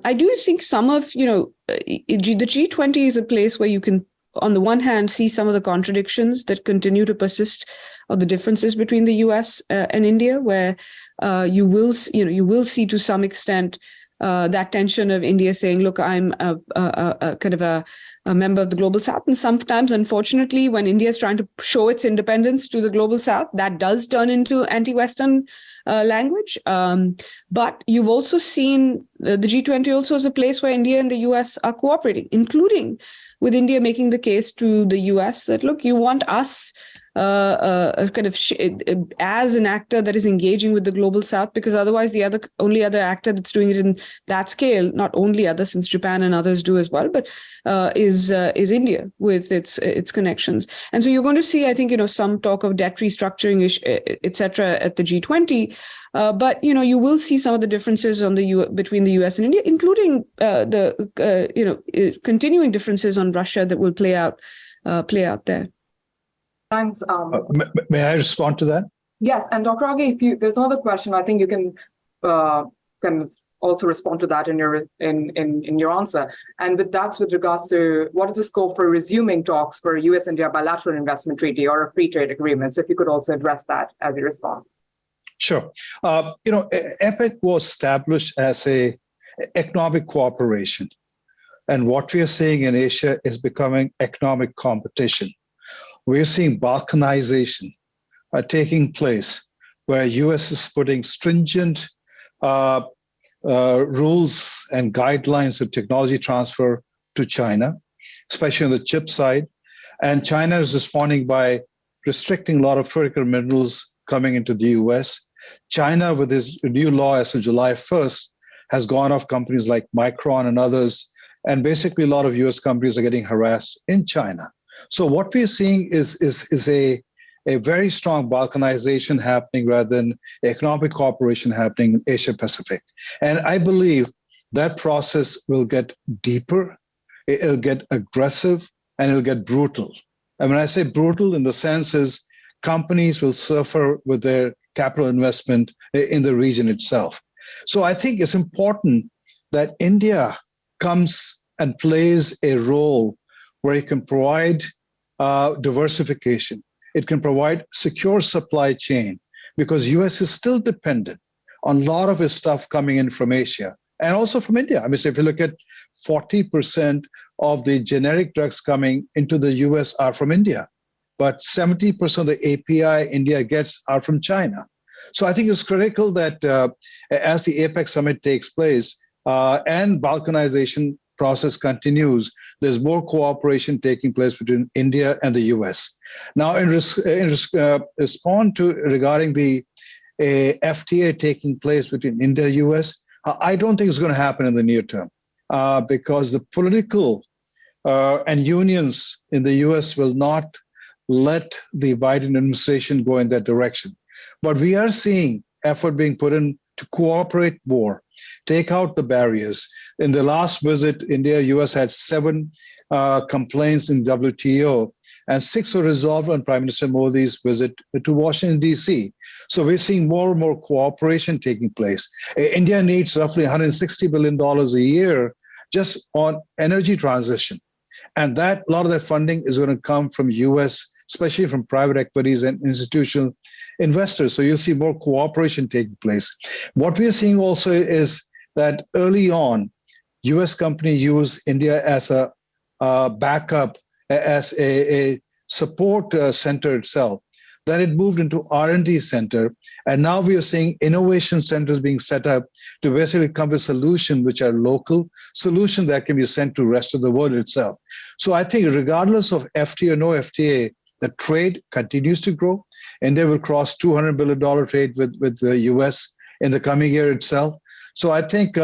I do think some of the G20 is a place where you can, on the one hand, see some of the contradictions that continue to persist, or the differences between the US and India, where you will see to some extent that tension of India saying, look, I'm a kind of a member of the Global South. And sometimes, unfortunately, when India is trying to show its independence to the Global South, that does turn into anti-Western language. But you've also seen the G20 also as a place where India and the US are cooperating, including with India making the case to the US that, look, you want us as an actor that is engaging with the Global South, because otherwise the only other actor that's doing it in that scale, not only other, since Japan and others do as well, but is India with its connections. And so you're going to see, I think, some talk of debt restructuring, et cetera, at the G20. But you will see some of the differences between the US and India, including the continuing differences on Russia that will play out there. Thanks. May I respond to that? Yes, and Dr. Aghi, there's another question, I think you can kind of also respond to that in your answer. And that's with regards to what is the scope for resuming talks for a US-India bilateral investment treaty or a free trade agreement? So if you could also address that as you respond. Sure. APEC was established as a economic cooperation. And what we are seeing in Asia is becoming economic competition. We're seeing balkanization taking place, where US is putting stringent rules and guidelines of technology transfer to China, especially on the chip side. And China is responding by restricting a lot of critical minerals coming into the US. China, with this new law as of July 1st, has gone off companies like Micron and others. And basically, a lot of US companies are getting harassed in China. So what we're seeing is a very strong balkanization happening rather than economic cooperation happening in Asia Pacific. And I believe that process will get deeper, it'll get aggressive, and it'll get brutal. And when I say brutal, in the sense is companies will suffer with their capital investment in the region itself. So I think it's important that India comes and plays a role where it can provide diversification. It can provide secure supply chain, because US is still dependent on a lot of its stuff coming in from Asia and also from India. I mean, so if you look at 40% of the generic drugs coming into the US are from India, but 70% of the API India gets are from China. So I think it's critical that as the APEC summit takes place and balkanization process continues, there's more cooperation taking place between India and the US. Now, in response to regarding the FTA taking place between India and US, I don't think it's going to happen in the near term because the political and unions in the US will not let the Biden administration go in that direction. But we are seeing effort being put in to cooperate more, take out the barriers. In the last visit, India, US had 7 complaints in WTO, and 6 were resolved on Prime Minister Modi's visit to Washington, D.C. So we're seeing more and more cooperation taking place. India needs roughly $160 billion a year just on energy transition. And a lot of that funding is going to come from US, especially from private equities and institutional investors. So you'll see more cooperation taking place. What we are seeing also is that early on, US companies use India as a backup, as a support center itself. Then it moved into R&D center. And now we are seeing innovation centers being set up to basically come with solutions which are local, solutions that can be sent to the rest of the world itself. So I think regardless of FTA or no FTA, the trade continues to grow. India will cross $200 billion trade with the US in the coming year itself. So I think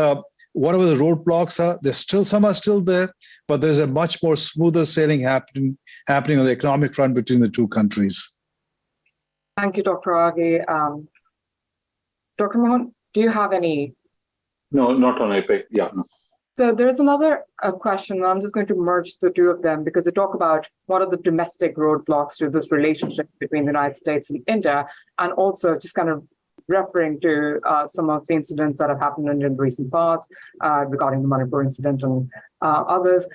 whatever the roadblocks are, some are still there, but there's a much more smoother sailing happening on the economic front between the two countries. Thank you, Dr. Aghi. Dr. Mohan, do you have any? No, not on APEC. Yeah. No. So there's another question. I'm just going to merge the two of them because they talk about what are the domestic roadblocks to this relationship between the United States and India, and also just kind of referring to some of the incidents that have happened in recent past regarding the Manipur incident and others.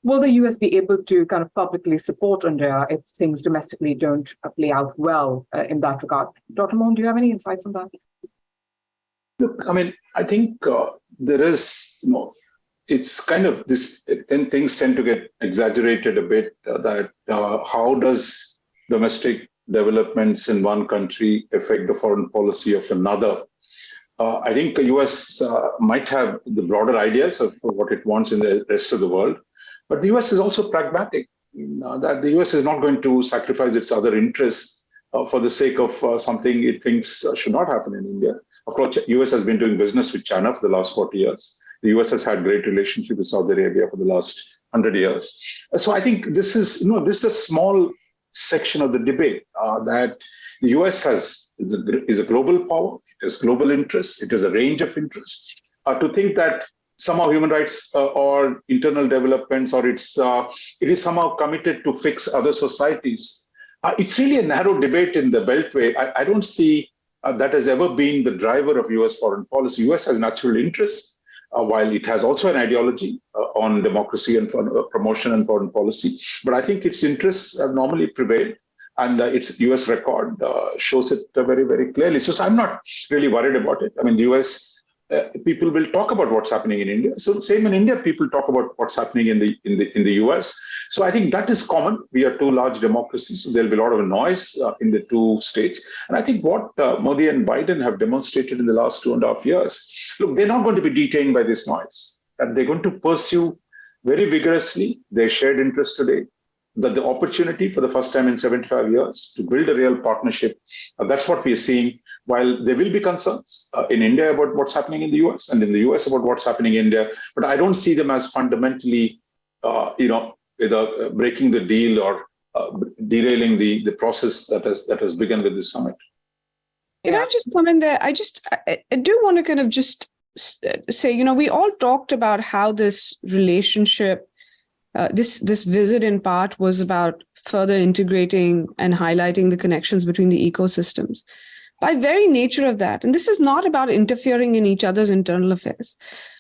Will the US be able to kind of publicly support India if things domestically don't play out well in that regard? Dr. Mohan, do you have any insights on that? Look, I mean, I think there is, it's kind of this, things tend to get exaggerated a bit that how does domestic developments in one country affect the foreign policy of another? I think the US might have the broader ideas of what it wants in the rest of the world, but the US is also pragmatic, that the US is not going to sacrifice its other interests for the sake of something it thinks should not happen in India. Of course, the US has been doing business with China for the last 40 years. The US has had great relationship with Saudi Arabia for the last 100 years. So I think this is a small section of the debate that the US is a global power, it has global interests, it has a range of interests. To think that somehow human rights or internal developments or it is somehow committed to fix other societies, it's really a narrow debate in the Beltway. I don't see that has ever been the driver of US foreign policy. US has natural interests, while it has also an ideology on democracy and promotion and foreign policy. But I think its interests have normally prevailed, and its US record shows it very, very clearly. So I'm not really worried about it. I mean, the US people will talk about what's happening in India. So same in India, people talk about what's happening in the US. So I think that is common. We are two large democracies, so there'll be a lot of noise in the two states. And I think what Modi and Biden have demonstrated in the last 2.5 years, look, they're not going to be detained by this noise. And they're going to pursue very vigorously their shared interest today, that the opportunity for the first time in 75 years to build a real partnership, that's what we are seeing. While there will be concerns in India about what's happening in the US and in the US about what's happening in India, but I don't see them as fundamentally, breaking the deal or derailing the process that has begun with this summit. Can I just come in there? I do want to kind of just say, we all talked about how this relationship, this visit in part was about further integrating and highlighting the connections between the ecosystems. By very nature of that, and this is not about interfering in each other's internal affairs,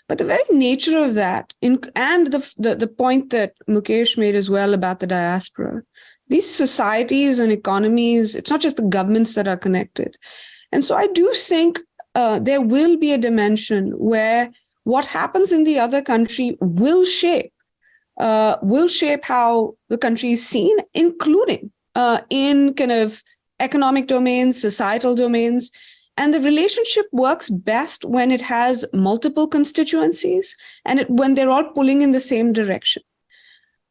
but the very nature of that, and the point that Mukesh made as well about the diaspora, these societies and economies, it's not just the governments that are connected. And so I do think there will be a dimension where what happens in the other country will shape how the country is seen, including in kind of economic domains, societal domains. And the relationship works best when it has multiple constituencies and when they're all pulling in the same direction.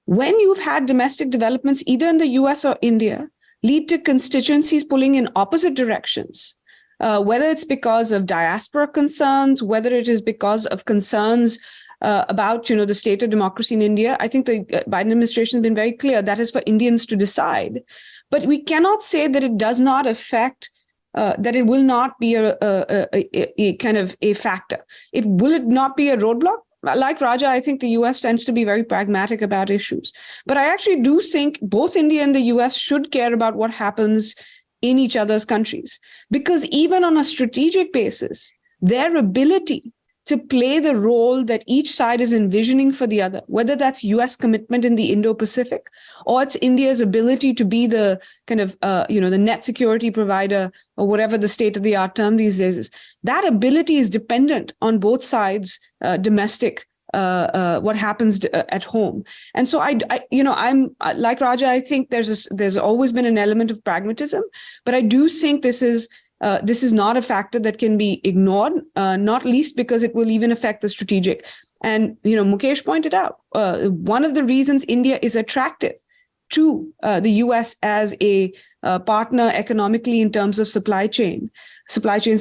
When you've had domestic developments, either in the US or India, lead to constituencies pulling in opposite directions, whether it's because of diaspora concerns, whether it is because of concerns about the state of democracy in India, I think the Biden administration has been very clear that is for Indians to decide. But we cannot say that it does not affect, that it will not be a kind of a factor. Will it not be a roadblock? Like Raja, I think the US tends to be very pragmatic about issues. But I actually do think both India and the US should care about what happens in each other's countries. Because even on a strategic basis, their ability to play the role that each side is envisioning for the other, whether that's US commitment in the Indo-Pacific, or it's India's ability to be the kind of, the net security provider, or whatever the state-of-the-art term these days is, that ability is dependent on both sides' domestic, what happens at home. And so I'm like Raja, I think there's always been an element of pragmatism, but I do think this is not a factor that can be ignored, not least because it will even affect the strategic. And, Mukesh pointed out, one of the reasons India is attractive to the US as a partner economically in terms of supply chains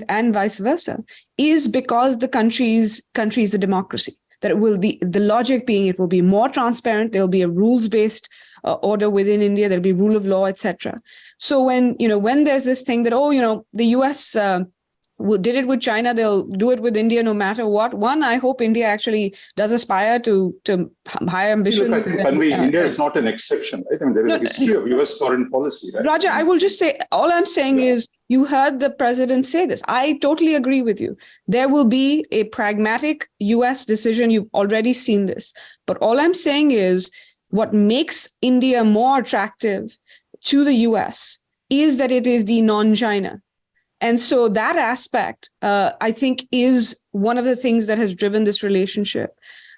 and vice versa, is because the country is a democracy. That it will the logic being it will be more transparent, there will be a rules-based order within India, there'll be rule of law, etc. So when there's this thing that, the US did it with China, they'll do it with India no matter what. One, I hope India actually does aspire to higher ambitions. Look, I think, Tanvi, India is not an exception, right? I mean, there is a history of US foreign policy, right? Raja, I will just say, all I'm saying is, you heard the president say this. I totally agree with you. There will be a pragmatic US decision. You've already seen this. But all I'm saying is, what makes India more attractive to the US is that it is the non-China. And so that aspect, I think, is one of the things that has driven this relationship.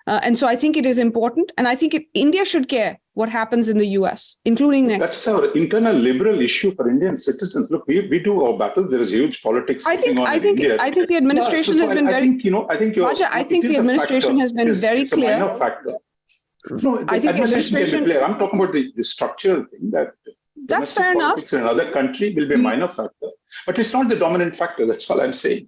And so I think it is important. And I think India should care what happens in the US, including next. That's our internal liberal issue for Indian citizens. Look, we do our battles. There is huge politics going on in India. I think the administration has been very... I think the administration has been very clear. It's a minor factor. No, I think the administration can be clear. I'm talking about the structural thing that... That's fair enough. In another country will be a minor factor, but it's not the dominant factor. That's all I'm saying.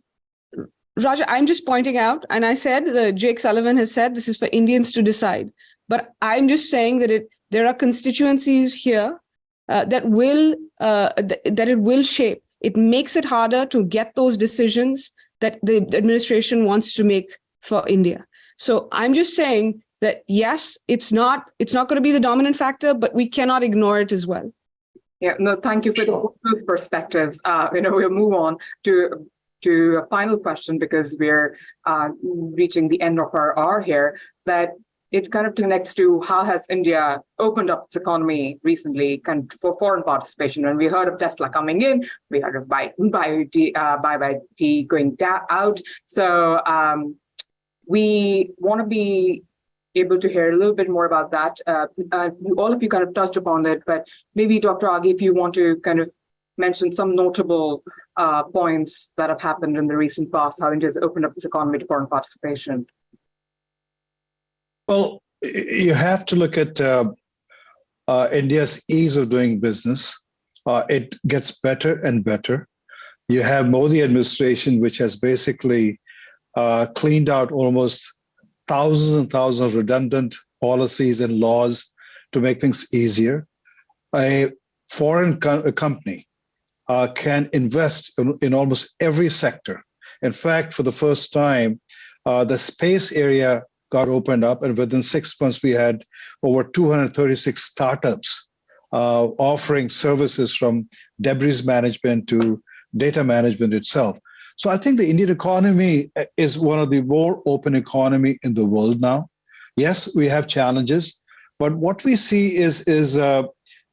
Raja, I'm just pointing out, and I said, Jake Sullivan has said this is for Indians to decide. But I'm just saying that there are constituencies here that it will shape. It makes it harder to get those decisions that the administration wants to make for India. So I'm just saying that yes, it's not going to be the dominant factor, but we cannot ignore it as well. Yeah, no, thank you for Sure. those perspectives. We'll move on to a final question because we're reaching the end of our hour here. But it kind of connects to how has India opened up its economy recently kind of for foreign participation. When we heard of Tesla coming in, we heard of BYD going out. So we want to be able to hear a little bit more about that. All of you kind of touched upon it, but maybe Dr. Aghi, if you want to kind of mention some notable points that have happened in the recent past, how India has opened up its economy to foreign participation. Well, you have to look at India's ease of doing business. It gets better and better. You have Modi administration, which has basically cleaned out almost thousands and thousands of redundant policies and laws to make things easier. A foreign company can invest in almost every sector. In fact, for the first time, the space area got opened up, and within 6 months, we had over 236 startups offering services from debris management to data management itself. So I think the Indian economy is one of the more open economy in the world now. Yes, we have challenges, but what we see is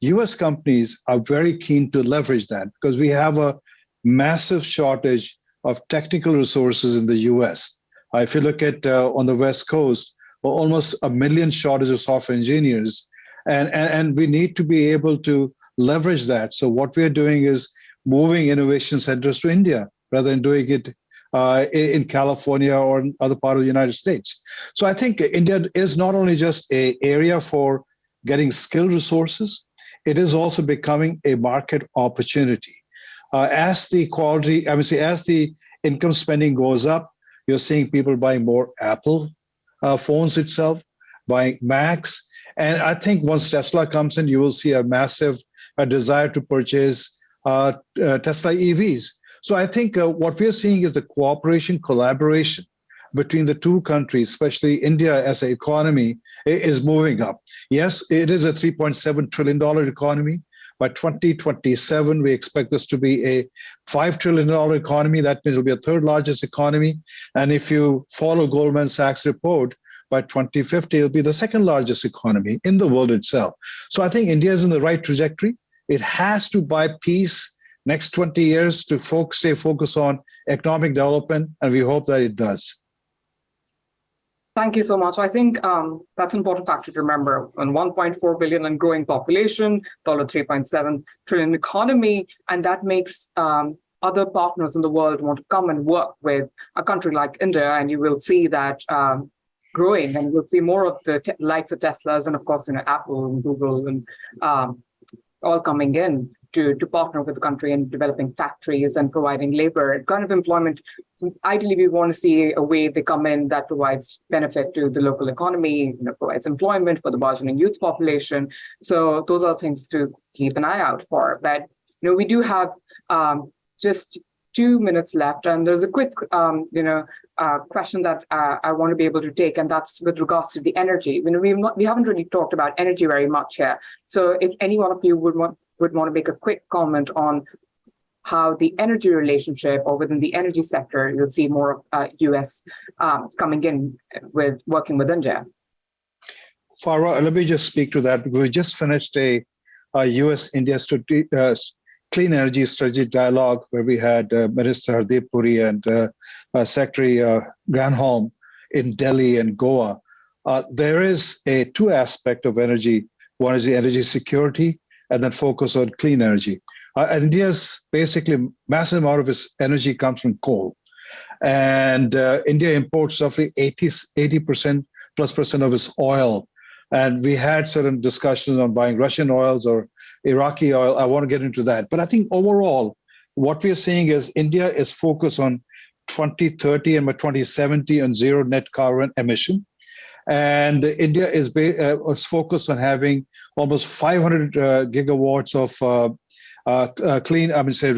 US companies are very keen to leverage that because we have a massive shortage of technical resources in the US. If you look at on the West Coast, almost 1 million shortage of software engineers, and we need to be able to leverage that. So what we're doing is moving innovation centers to India rather than doing it in California or in other part of the United States. So I think India is not only just an area for getting skilled resources, it is also becoming a market opportunity. As the income spending goes up, you're seeing people buying more Apple phones itself, buying Macs. And I think once Tesla comes in, you will see a massive desire to purchase Tesla EVs. So I think what we're seeing is the cooperation, collaboration between the two countries, especially India as an economy, is moving up. Yes, it is a $3.7 trillion economy. By 2027, we expect this to be a $5 trillion economy. That means it'll be a third largest economy. And if you follow Goldman Sachs report, by 2050, it'll be the second largest economy in the world itself. So I think India is in the right trajectory. It has to buy peace next 20 years to stay focused on economic development, and we hope that it does. Thank you so much. I think that's an important factor to remember. On 1.4 billion and growing population, $3.7 trillion economy, and that makes other partners in the world want to come and work with a country like India, and you will see that growing, and you'll see more of the likes of Teslas and of course, Apple and Google and all coming in to partner with the country in developing factories and providing labor, kind of employment. Ideally, we want to see a way they come in that provides benefit to the local economy, provides employment for the burgeoning youth population. So those are things to keep an eye out for. But we do have just 2 minutes left, and there's a quick question that I want to be able to take, and that's with regards to the energy. We haven't really talked about energy very much here. So if any one of you would want to make a quick comment on how the energy relationship or within the energy sector, you'll see more of US coming in with working with India. Farwa, let me just speak to that because we just finished a US-India clean energy strategic dialogue where we had Minister Hardeep Puri and Secretary Granholm in Delhi and Goa. There is two aspects of energy. One is the energy security, and then focus on clean energy. India's basically massive amount of its energy comes from coal. And India imports roughly 80% plus percent of its oil. And we had certain discussions on buying Russian oils or Iraqi oil. I want to get into that. But I think overall, what we're seeing is India is focused on 2030 and by 2070 on zero net carbon emission. And India is focused on having almost 500 gigawatts of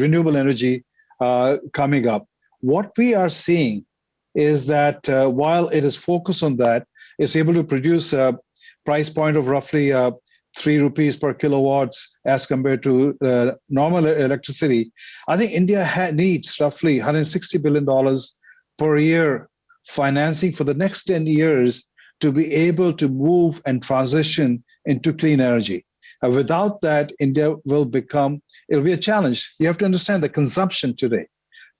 renewable energy coming up. What we are seeing is that while it is focused on that, it's able to produce a price point of roughly 3 rupees per kilowatts as compared to normal electricity. I think India needs roughly $160 billion per year financing for the next 10 years to be able to move and transition into clean energy. Without that, India will it'll be a challenge. You have to understand the consumption today.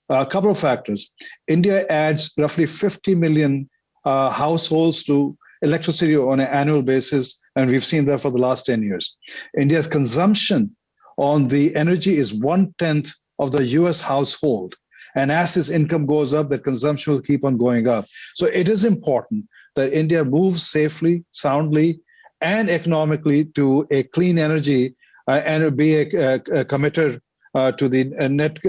A couple of factors. India adds roughly 50 million households to electricity on an annual basis, and we've seen that for the last 10 years. India's consumption on the energy is 1/10 of the US household. And as his income goes up, that consumption will keep on going up. So it is important that India moves safely, soundly, and economically to a clean energy and be a committer to the net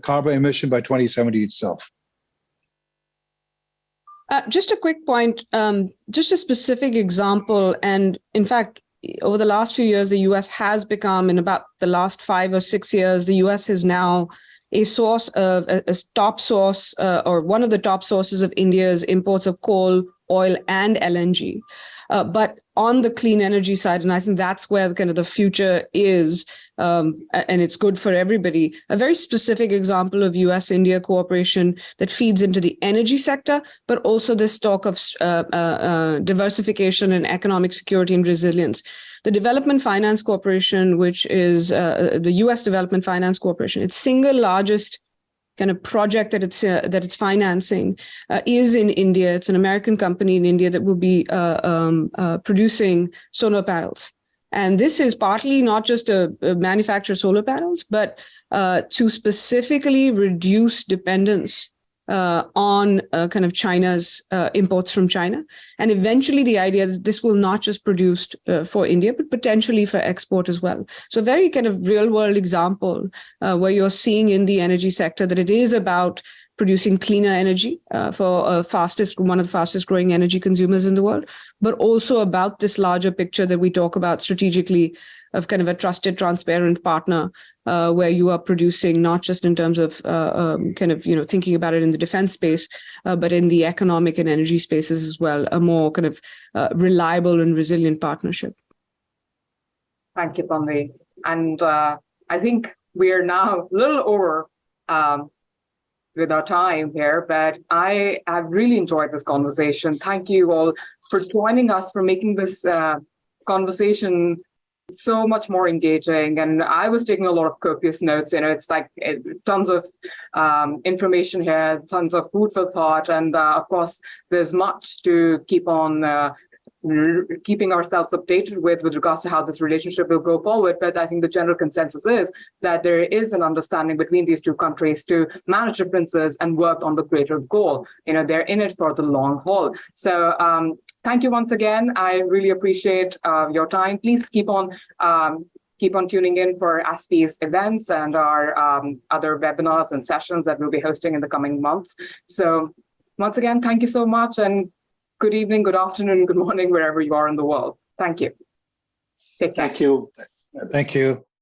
carbon emission by 2070 itself. Just a quick point, just a specific example. And in fact, over the last few years, the US has become, in about the last 5 or 6 years, the US is now a source of a top source or one of the top sources of India's imports of coal, oil, and LNG. But on the clean energy side, and I think that's where kind of the future is, and it's good for everybody. A very specific example of US-India cooperation that feeds into the energy sector, but also this talk of diversification and economic security and resilience. The Development Finance Corporation, which is the US Development Finance Corporation, its single largest kind of project that it's financing is in India. It's an American company in India that will be producing solar panels. And this is partly not just to manufacture solar panels, but to specifically reduce dependence on kind of China's imports from China. And eventually the idea that this will not just produced for India, but potentially for export as well. So very kind of real world example where you're seeing in the energy sector that it is about producing cleaner energy for one of the fastest growing energy consumers in the world, but also about this larger picture that we talk about strategically of kind of a trusted, transparent partner where you are producing not just in terms of kind of, thinking about it in the defense space, but in the economic and energy spaces as well, a more kind of reliable and resilient partnership. Thank you, Tanvi. And I think we are now a little over with our time here, but I have really enjoyed this conversation. Thank you all for joining us, for making this conversation so much more engaging. And I was taking a lot of copious notes. It's like tons of information here, tons of food for thought. And of course, there's much to keep on keeping ourselves updated with regards to how this relationship will go forward. But I think the general consensus is that there is an understanding between these two countries to manage differences and work on the greater goal. They're in it for the long haul. So thank you once again. I really appreciate your time. Please keep on tuning in for ASPI's events and our other webinars and sessions that we'll be hosting in the coming months. So once again, thank you so much, and good evening, good afternoon, good morning, wherever you are in the world. Thank you. Take care. Thank you. Thank you.